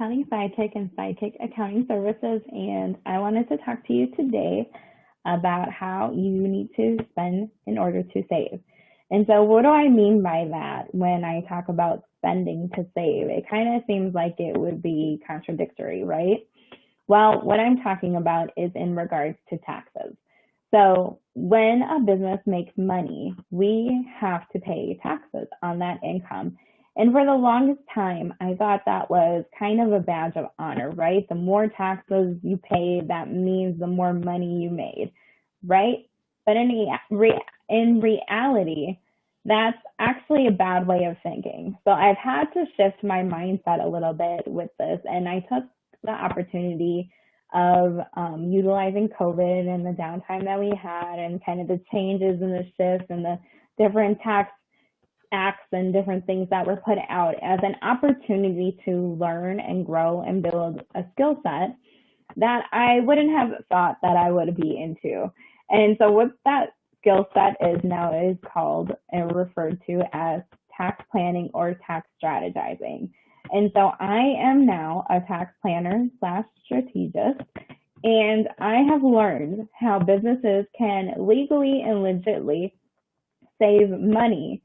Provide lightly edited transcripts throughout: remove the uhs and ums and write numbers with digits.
Accounting Sidekick and Sidekick Accounting Services, and I wanted to talk to you today about how you need to spend in order to save. And so what do I mean by that when I talk about spending to save? It kind of seems like it would be contradictory, right? Well, what I'm talking about is in regards to taxes. So when a business makes money, we have to pay taxes on that income. And for the longest time, I thought that was kind of a badge of honor, right? The more taxes you pay, that means the more money you made, right? But in reality, that's actually a bad way of thinking. So I've had to shift my mindset a little bit with this, and I took the opportunity of utilizing COVID and the downtime that we had and kind of the changes and the shifts and the different tax acts and different things that were put out as an opportunity to learn and grow and build a skill set that I wouldn't have thought that I would be into. And so what that skill set is now is called and referred to as tax planning or tax strategizing. And so I am now a tax planner / strategist, and I have learned how businesses can legally and legitimately save money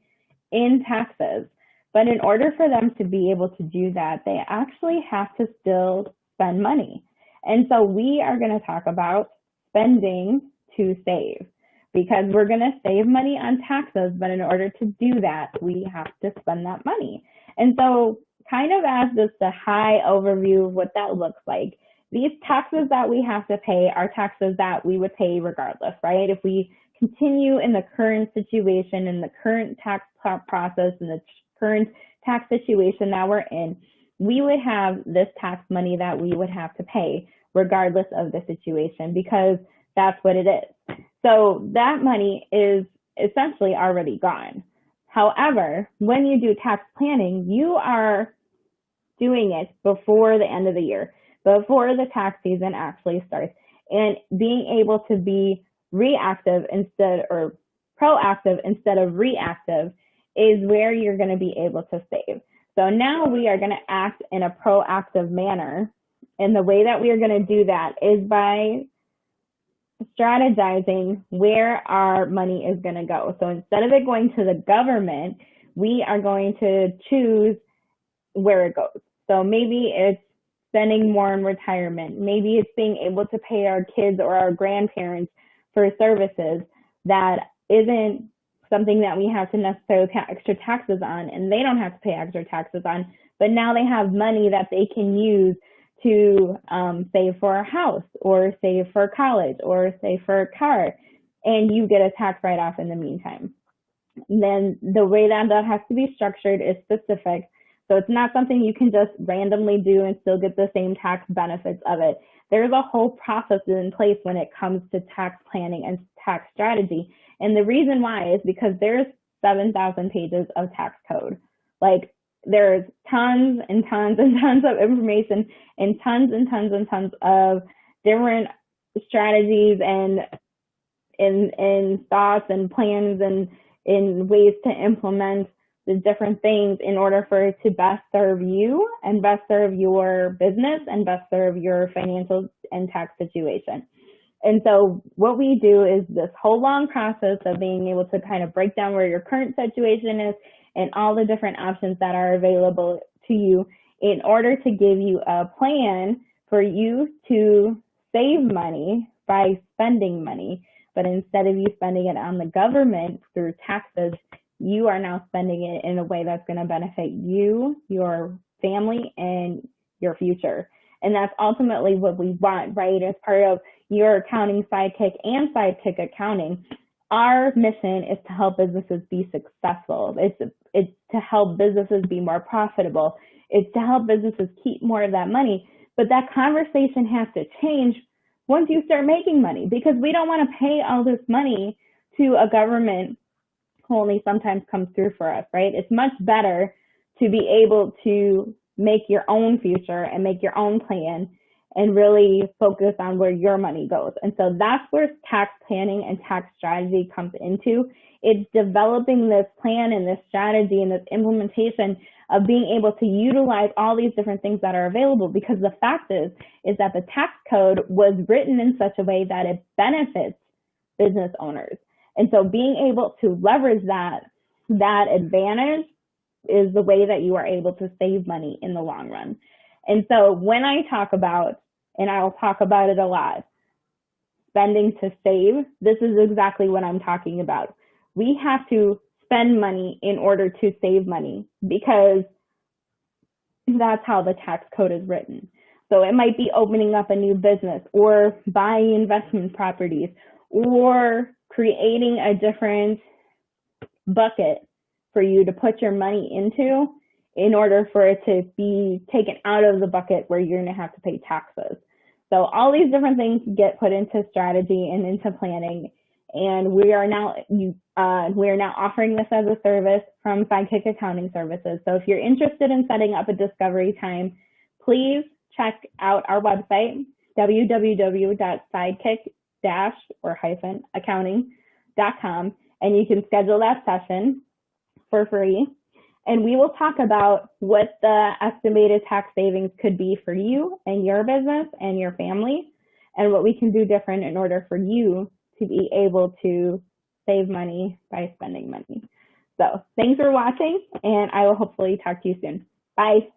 in taxes. But in order for them to be able to do that, they actually have to still spend money. And so we are going to talk about spending to save, because we're going to save money on taxes, but in order to do that, we have to spend that money. And so kind of as just a high overview of what that looks like, these taxes that we have to pay are taxes that we would pay regardless, right? If we continue in the current situation, in the current tax process, in the current tax situation that we're in, we would have this tax money that we would have to pay regardless of the situation, because that's what it is. So that money is essentially already gone. However, when you do tax planning, you are doing it before the end of the year, before the tax season actually starts, and being able to be proactive instead of reactive is where you're going to be able to save. So now we are going to act in a proactive manner, and the way that we are going to do that is by strategizing where our money is going to go. So instead of it going to the government, we are going to choose where it goes. So maybe it's spending more in retirement. Maybe it's being able to pay our kids or our grandparents for services that isn't something that we have to necessarily pay extra taxes on, and they don't have to pay extra taxes on, but now they have money that they can use to save for a house or save for college or save for a car, and you get a tax write-off in the meantime. And then the way that has to be structured is specific. So it's not something you can just randomly do and still get the same tax benefits of it. There's a whole process in place when it comes to tax planning and tax strategy. And the reason why is because there's 7,000 pages of tax code. Like, there's tons and tons and tons of information and tons and tons and tons of different strategies and thoughts and plans and in ways to implement the different things in order for it to best serve you and best serve your business and best serve your financial and tax situation. And so what we do is this whole long process of being able to kind of break down where your current situation is and all the different options that are available to you in order to give you a plan for you to save money by spending money. But instead of you spending it on the government through taxes, you are now spending it in a way that's going to benefit you, your family, and your future. And that's ultimately what we want, right? As part of your accounting sidekick and sidekick accounting, our mission is to help businesses be successful. It's to help businesses be more profitable. It's to help businesses keep more of that money. But that conversation has to change once you start making money, because we don't want to pay all this money to a government who only sometimes comes through for us, right? It's much better to be able to make your own future and make your own plan and really focus on where your money goes. And so that's where tax planning and tax strategy comes into. It's developing this plan and this strategy and this implementation of being able to utilize all these different things that are available, because the fact is that the tax code was written in such a way that it benefits business owners. And so being able to leverage that advantage is the way that you are able to save money in the long run. And so when I talk about, and I'll talk about it a lot, spending to save, this is exactly what I'm talking about. We have to spend money in order to save money, because that's how the tax code is written. So it might be opening up a new business, or buying investment properties, or creating a different bucket for you to put your money into in order for it to be taken out of the bucket where you're going to have to pay taxes. So all these different things get put into strategy and into planning. And we are now offering this as a service from Sidekick Accounting Services. So if you're interested in setting up a discovery time, please check out our website, www.sidekick-accounting.com, and you can schedule that session for free. And we will talk about what the estimated tax savings could be for you and your business and your family, and what we can do different in order for you to be able to save money by spending money. So thanks for watching, and I will hopefully talk to you soon. Bye.